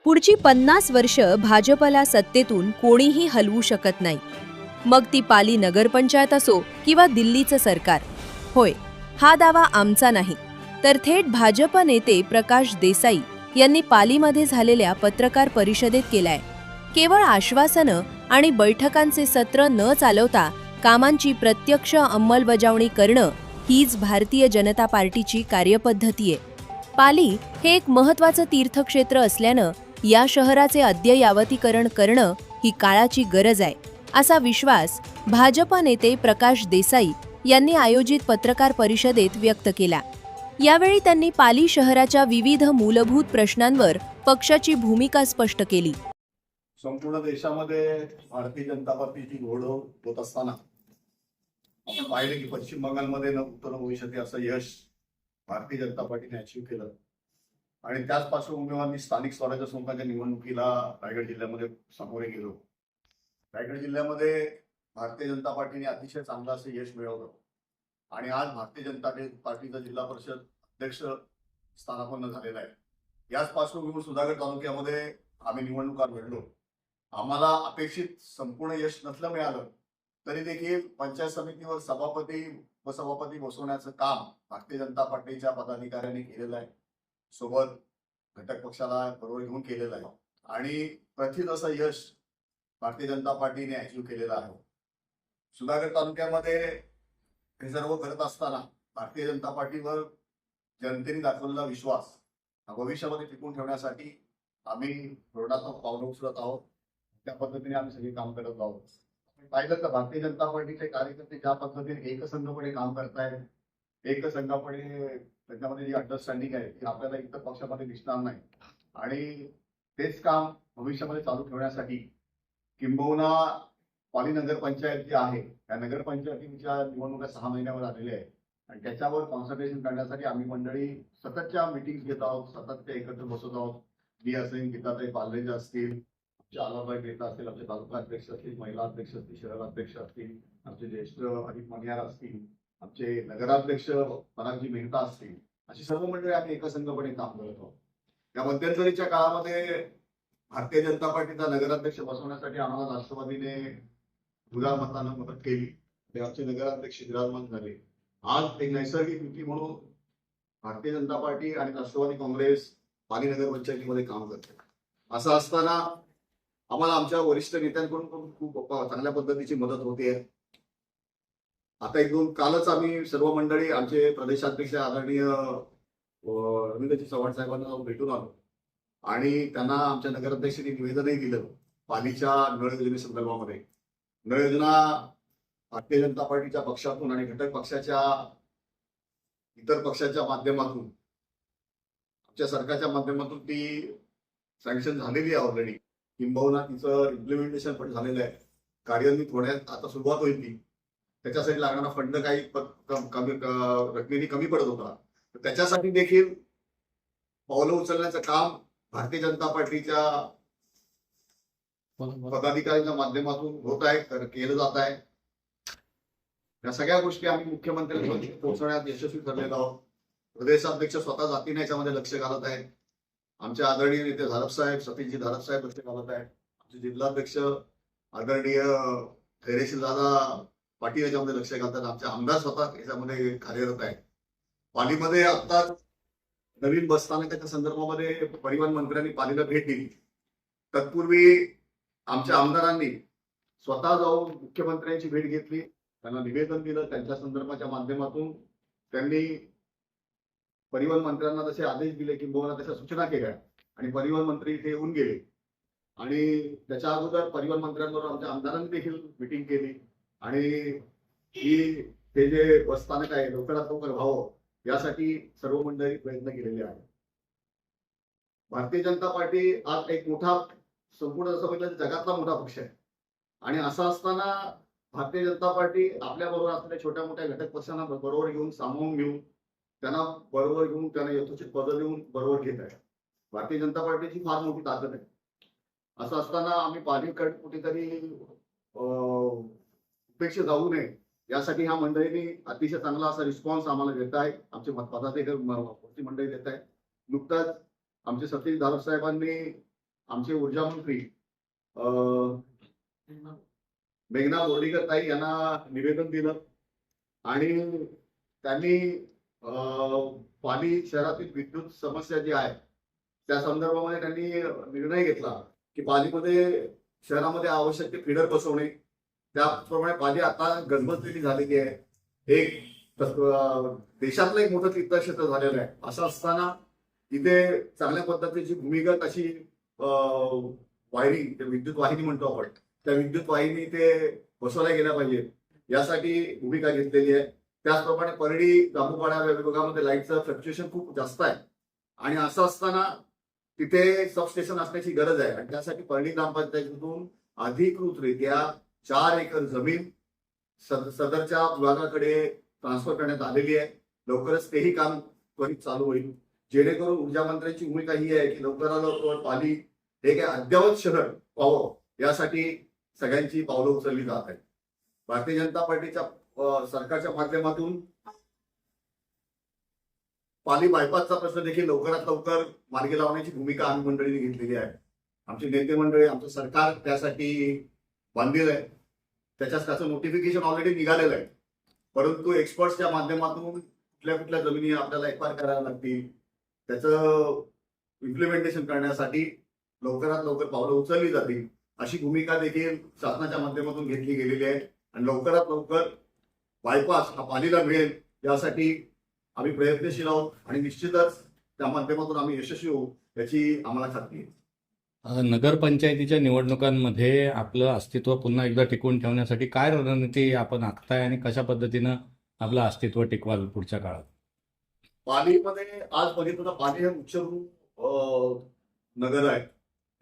पुढची 50 वर्ष भाजपला सत्तेतून कोणीही हलवू शकत नाही. मग ती पाली नगरपंचायत असो किंवा दिल्लीचं सरकार. होय, हा दावा आमचा नाही, तर थेट भाजप नेते प्रकाश देसाई यांनी पालीमध्ये झालेल्या पत्रकार परिषदेत केलाय. केवळ आश्वासनं आणि बैठकांचे सत्र न चालवता कामांची प्रत्यक्ष अंमलबजावणी करणं हीच भारतीय जनता पार्टीची कार्यपद्धती आहे. पाली हे एक महत्त्वाचं तीर्थक्षेत्र असल्यानं या शहराचे अद्ययावतीकरण करणं ही काळाची गरज आहे, असा विश्वास भाजप नेते प्रकाश देसाई यांनी आयोजित पत्रकार परिषदेत व्यक्त केला. यावेळी त्यांनी पाली शहराच्या विविध मूलभूत प्रश्नांवर पक्षाची भूमिका स्पष्ट केली. संपूर्ण देशामध्ये भारतीय जनता पार्टीची घोड होत असताना आपण पाहिलं की पश्चिम बंगालमध्ये न उत्तर भविष्यात असं यश भारतीय जनता पार्टीने अचीव्ह केलं. आणि त्याच पार्श्वभूमीवर मी स्थानिक स्वराज्य संस्थांच्या निवडणुकीला रायगड जिल्ह्यामध्ये सामोरे गेलो. रायगड जिल्ह्यामध्ये भारतीय जनता पार्टीने अतिशय चांगलं असं यश मिळवलं आणि आज भारतीय जनता पार्टीचा जिल्हा परिषद अध्यक्ष स्थानापन्न झालेला आहे. याच पार्श्वभूमीवर सुधागड तालुक्यामध्ये आम्ही निवडणुकात लढलो. आम्हाला अपेक्षित संपूर्ण यश नसलं मिळालं तरी देखील पंचायत समितीवर सभापती उपसभापती बसवण्याचं काम भारतीय जनता पार्टीच्या पदाधिकाऱ्यांनी केलेलं आहे. सोबत घटक पक्षाला बरोबर घेऊन केलेलं आहे आणि प्रथित असं यश भारतीय जनता पार्टीने अचीव्ह केलेलं आहे. सुधागड तालुक्यामध्ये हे सर्व करत असताना भारतीय जनता पार्टीवर जनतेने दाखवलेला विश्वास भविष्यामध्ये टिकून ठेवण्यासाठी आम्ही धोरणात्मक पावलं उचलत आहोत. त्या पद्धतीने आम्ही सगळे काम करत आहोत. पाहिलं तर भारतीय जनता पार्टीचे कार्यकर्ते ज्या पद्धतीने एकसंघपणे काम करतायत, एकसंघपणे त्याच्यामध्ये जी अंडरस्टँडिंग आहे ती आपल्याला इतर पक्षामध्ये दिसणार नाही आणि तेच काम भविष्यामध्ये चालू ठेवण्यासाठी किंबहुना पाली नगरपंचायत जी आहे त्या नगरपंचायतीच्या निवडणुका 6 महिन्यावर आलेल्या आहेत आणि त्याच्यावर कॉन्सन्ट्रेशन करण्यासाठी आम्ही मंडळी सततच्या मीटिंग घेत आहोत, सतत ते एकत्र बसत आहोत. मी असेल, गीताताई पालरेजा असतील, आलाबाई नेता असतील, आमचे तालुका अध्यक्ष असतील, महिला अध्यक्ष असतील, शहर अध्यक्ष असतील, आमचे ज्येष्ठ अधिक मणियार असतील, आमचे नगराध्यक्ष परागजी मेहता असतील, अशी सर्व मंडळी आम्ही एकसंघपणे काम करत आहोत. या मध्यंतरीच्या काळामध्ये भारतीय जनता पार्टीचा नगराध्यक्ष बसवण्यासाठी आम्हाला राष्ट्रवादीने उदार मतानं मदत केली. ते आमचे नगराध्यक्ष विराजमान झाले. आज एक नैसर्गिक युती म्हणून भारतीय जनता पार्टी आणि राष्ट्रवादी काँग्रेस पाली नगरपंचायतीमध्ये काम करते. असं असताना आम्हाला आमच्या वरिष्ठ नेत्यांकडून खूप चांगल्या पद्धतीची मदत होते. आता कालच आम्ही सर्व मंडळी आमचे प्रदेशाध्यक्ष आदरणीय रवींद्रजी चव्हाण साहेबांना जाऊन भेटून आलो आणि त्यांना आमच्या नगराध्यक्षांनी निवेदनही दिलं पालीच्या नळ योजनेसंदर्भामध्ये. नळ योजना भारतीय जनता पार्टीच्या पक्षातून आणि घटक पक्षाच्या इतर पक्षाच्या माध्यमातून आमच्या सरकारच्या माध्यमातून ती सँक्शन झालेली आहे ऑलरेडी. किंबहुना तिचं इम्प्लिमेंटेशन पण झालेलं आहे. कार्यान्वित होण्यात आता सुरुवात होईल. ती त्याच्यासाठी लागणारा फंड काही कमी रकमेने कमी पडत होता, तर त्याच्यासाठी देखील पावलं उचलण्याचं काम भारतीय जनता पार्टीच्या पदाधिकाऱ्यांच्या माध्यमातून होत आहे, केलं जात आहे. या सगळ्या गोष्टी आम्ही मुख्यमंत्र्यांपर्यंत पोहोचवण्यात यशस्वी ठरलेलो आहोत. प्रदेशाध्यक्ष स्वतः जातीने याच्यामध्ये लक्ष घालत आहेत. आमचे आदरणीय नेते धारप साहेब, सतीशजी धारप साहेब लक्ष घालत आहेत. आमचे जिल्हाध्यक्ष आदरणीय धैर्यशील दादा पाटील याच्यामध्ये लक्ष घालतात. आमचे आमदार स्वतः याच्यामध्ये कार्यरत आहेत. पालीमध्ये आता नवीन बस स्थानकाच्या संदर्भामध्ये परिवहन मंत्र्यांनी पालीला भेट दिली. तत्पूर्वी आमच्या आमदारांनी स्वतः जाऊन मुख्यमंत्र्यांची भेट घेतली, त्यांना निवेदन दिलं. त्यांच्या संदर्भाच्या माध्यमातून त्यांनी परिवहन मंत्र्यांना जसे आदेश दिले किंवा तशा सूचना केल्या आणि परिवहन मंत्री इथे येऊन गेले आणि त्याच्या अगोदर परिवहन मंत्र्यांबरोबर आमच्या आमदारांनी देखील मिटिंग केली आणि हे जे बस स्थानक आहे लवकरात लवकर व्हावं यासाठी सर्व मंडळी प्रयत्न केलेले आहेत. भारतीय जनता पार्टी आज एक मोठा संपूर्ण जसं म्हटलं जगातला मोठा पक्ष आहे आणि असं असताना भारतीय जनता पार्टी आपल्या बरोबर असलेल्या छोट्या मोठ्या घटक पक्षांना बरोबर घेऊन सामावून घेऊन त्यांना बरोबर घेऊन त्यांना यथोचित पदं देऊन बरोबर घेत आहे. भारतीय जनता पार्टीची फार मोठी ताकद आहे. असं असताना आम्ही पालीकडे कुठेतरी उपेक्षा जाऊ नये यासाठी ह्या मंडळींनी अतिशय चांगला असा रिस्पॉन्स आम्हाला देत आहे. आमचे पदाधिकारी मंडळी देत आहे. नुकताच आमचे सतीश धारप साहेबांनी आमचे ऊर्जा मंत्री मेघना बोर्डीकर ताई यांना निवेदन दिलं आणि त्यांनी पाली शहरातील विद्युत समस्या जी आहे त्या संदर्भामध्ये त्यांनी निर्णय घेतला की पालीमध्ये शहरामध्ये आवश्यक ते फिडर बसवणे. त्याप्रमाणे पाली आता गजबजलेली झालेली आहे. एक देशातलं एक मोठं तीर्थक्षेत्र झालेलं आहे. असं असताना इथे चांगल्या पद्धतीची भूमिगत अशी वायरिंग, विद्युत वाहिनी म्हणतो आपण, त्या विद्युत वाहिनी ते बसवल्या गेल्या पाहिजे यासाठी भूमिका घेतलेली आहे. त्याचप्रमाणे परळी जांभूपाडा विभागामध्ये लाईटचं फ्लक्च्युएशन खूप जास्त आहे आणि असं असताना तिथे सबस्टेशन असण्याची गरज आहे आणि त्यासाठी परळी ग्रामपंचायतीतून अधिकृतरित्या 4 एकर जमीन सदरच्या विभागाकडे ट्रान्सफर करण्यात आलेली आहे. लवकरच तेही काम त्वरित चालू होईल, जेणेकरून ऊर्जा मंत्र्यांची भूमिका ही आहे की लवकरात लवकर पाली हे काय अद्ययावत शहर व्हावं यासाठी सगळ्यांची पावलं उचलली जात आहेत. भारतीय जनता पार्टीच्या सरकारच्या माध्यमातून पाली बायपासचा प्रश्न देखील लवकरात लवकर मार्गी लावण्याची भूमिका आम्ही मंडळीने घेतलेली आहे. आमचे नेते मंडळी, आमचं सरकार त्यासाठी बांधलेलं आहे. त्याचं नोटिफिकेशन ऑलरेडी निघालेलं आहे, परंतु एक्सपर्ट्सच्या माध्यमातून कुठल्या कुठल्या जमिनी आपल्याला एक्वायर करायला लागतील त्याचं इम्प्लिमेंटेशन करण्यासाठी लवकरात लवकर पावलं उचलली जातील अशी भूमिका देखील शासनाच्या माध्यमातून घेतली गेलेली आहे आणि लवकरात लवकर बायपास हा पालीला मिळेल यासाठी आम्ही प्रयत्नशील आहोत आणि निश्चितच त्या माध्यमातून आम्ही यशस्वी होऊ याची आम्हाला खात्री आहे. नगरपंचायतीच्या निवडणुकांमध्ये आपलं अस्तित्व पुन्हा एकदा टिकवून ठेवण्यासाठी काय रणनीती आपण आखताय आणि कशा पद्धतीनं आपलं अस्तित्व टिकवाल पुढच्या काळात? पालीमध्ये आज बघितलं तर पाली हे उच्चभ्रू नगर आहे.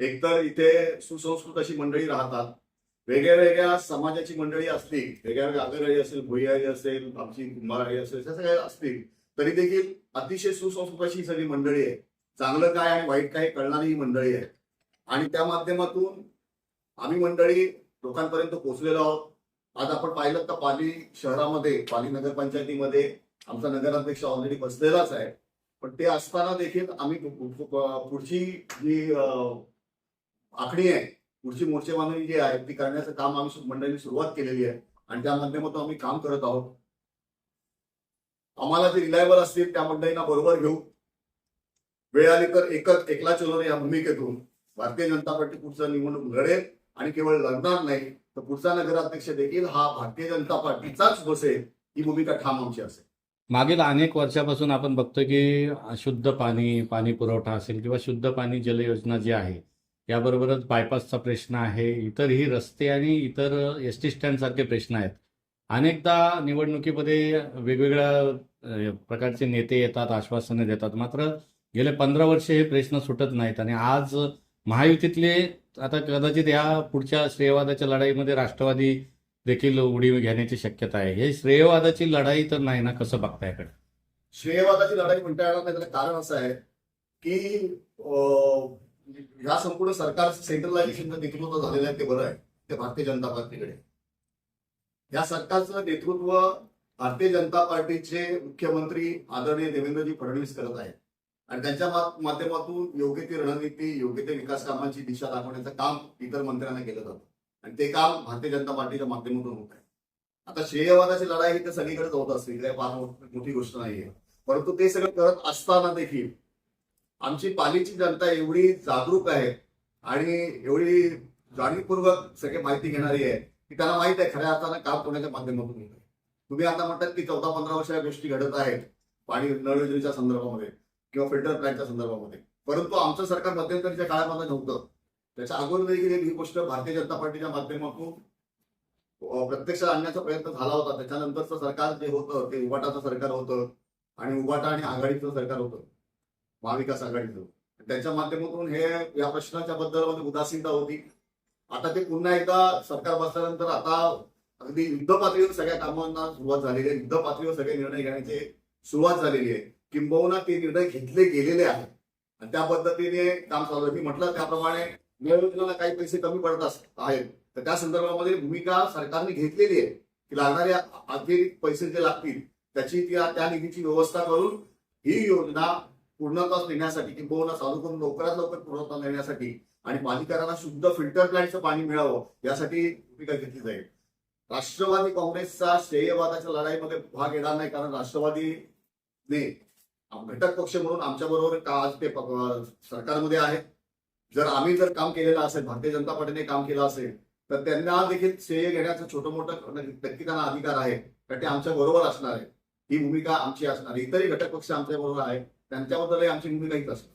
एकतर इथे सुसंस्कृत अशी मंडळी राहतात, वेगळ्या वेगळ्या समाजाची मंडळी असतील, वेगळ्या वेगळ्या आगरळी असेल, भुईआळी असेल, आमची कुंभाराळी असेल, त्या सगळ्या असतील, तरी देखील अतिशय सुसंस्कृत अशी सगळी मंडळी आहे. चांगलं काय आणि वाईट काय कळणारी ही मंडळी आहे आणि त्या माध्यमातून आम्ही मंडळी लोकांपर्यंत पोहोचलेलो आहोत. आज आपण पाहिलं तर पाली शहरामध्ये, पाली नगरपंचायतीमध्ये आमचा नगराध्यक्ष ऑलरेडी बसलेलाच आहे, पण ते असताना देखील आम्ही पुढची जी आखणी आहे, पुढची मोर्चेबांधणी जी आहे ती करण्याचं काम आम्ही मंडळींनी सुरुवात केलेली आहे आणि त्या माध्यमातून आम्ही काम करत आहोत. आम्हाला जे रिलायबल असतील त्या मंडळींना बरोबर घेऊ. वेळ आली तर एकला चलो या भूमिकेतून भारतीय जनता पार्टी पुढचं निवडणूक लढेल आणि केवळ लढणार नाही तर पुढचा नगराध्यक्ष देखील हा भारतीय जनता पार्टीचाच बसेल ही भूमिका ठाम आमची असेल. मागील अनेक वर्षापासून आपण बघतो की शुद्ध पाणी, पाणी पुरवठा असेल किंवा शुद्ध पाणी जल योजना जी आहे, याबरोबरच बायपासचा प्रश्न आहे, इतरही रस्ते आणि इतर एसटी स्टँड सारखे प्रश्न आहेत. अनेकदा निवडणुकीमध्ये वेगवेगळ्या प्रकारचे नेते येतात, आश्वासने देतात, मात्र गेले 15 वर्षे हे प्रश्न सुटत नाहीत आणि आज महायुतीतले आता कदाचित या पुढच्या श्रेयवादाच्या लढाईमध्ये राष्ट्रवादी देखील उडी घेण्याची शक्यता आहे. हे श्रेयवादाची लढाई तर नाही ना, कसं बघता याकडे? श्रेयवादाची लढाई म्हणता येणार नाही. त्याचं कारण असं आहे की या संपूर्ण सरकारचं सेंट्रलायझेशनचं नेतृत्व झालेलं आहे ते बरं आहे, ते भारतीय जनता पार्टीकडे. या सरकारचं नेतृत्व भारतीय जनता पार्टीचे मुख्यमंत्री आदरणीय देवेंद्रजी फडणवीस करत आहेत आणि त्यांच्या माध्यमातून योग्य ती रणनीती, योग्य ते विकास कामांची दिशा दाखवण्याचं काम इतर मंत्र्यांना केलं जातं आणि ते काम भारतीय जनता पार्टीच्या माध्यमातून होत आहे. आता श्रेयवादाची लढाई ही तर सगळीकडेच होत असते, काही फार मोठी गोष्ट नाहीये, परंतु ते सगळं करत असताना देखील आमची पालीची जनता एवढी जागरूक आहे आणि एवढी जाणीवपूर्वक सगळी माहिती घेणारी आहे की त्यांना माहित आहे खऱ्या अर्थानं काम कोणाच्या माध्यमातून होत आहे. तुम्ही आता म्हणतात की 14-15 वर्षाच्या गोष्टी घडत आहेत पाणी नळ योजनेच्या संदर्भामध्ये किंवा फिल्टर प्लॅनच्या संदर्भामध्ये, परंतु आमचं सरकार मध्यंतरीच्या काळामध्ये नव्हतं. त्याच्या अगोदर देखील ही गोष्ट भारतीय जनता पार्टीच्या माध्यमातून प्रत्यक्ष आणण्याचा प्रयत्न झाला होता. त्याच्यानंतरचं सरकार जे होतं ते उबाटाचं सरकार होतं आणि उबाटा आणि आघाडीचं सरकार होतं, महाविकास आघाडीचं. त्याच्या माध्यमातून हे या प्रश्नाच्या बद्दल उदासीनता होती. आता ते पुन्हा एकदा सरकार बसल्यानंतर आता अगदी युद्ध पातळीवर सगळ्या कामांना सुरुवात झालेली आहे, युद्ध पातळीवर सगळे निर्णय घेण्याची सुरुवात झालेली आहे. किंबहुना ते निर्णय घेतले गेलेले आहेत आणि त्या पद्धतीने काम चालू आहे. मी म्हटलं त्याप्रमाणे नळ योजनेला काही पैसे कमी पडत आहेत तर त्या संदर्भामध्ये भूमिका सरकारने घेतलेली आहे की लागणारे अतिरिक्त पैसे जे लागतील त्याची त्या निधीची व्यवस्था करून ही योजना पूर्णत्वास नेण्यासाठी किंबहुना चालू करून लवकरात लवकर पूर्णत्वास नेण्यासाठी आणि पालिकांना शुद्ध फिल्टर प्लॅन्टचं पाणी मिळावं यासाठी भूमिका घेतली जाईल. राष्ट्रवादी काँग्रेसचा श्रेयवादाच्या लढाईमध्ये भाग येणार नाही, कारण राष्ट्रवादीने घटक पक्ष म्हणून आमच्या बरोबर आज ते सरकारमध्ये आहे. आम्ही जर काम केलेलं असेल, भारतीय जनता पार्टीने काम केलं असेल, तर त्यांना देखील श्रेय घेण्याचं छोटं मोठं नक्की त्यांना अधिकार आहे, तर ते आमच्या बरोबर असणार आहे. ही भूमिका आमची असणार. इतरही घटक पक्ष आमच्या बरोबर आहे, त्यांच्याबद्दलही आमची भूमिका हीच असणार.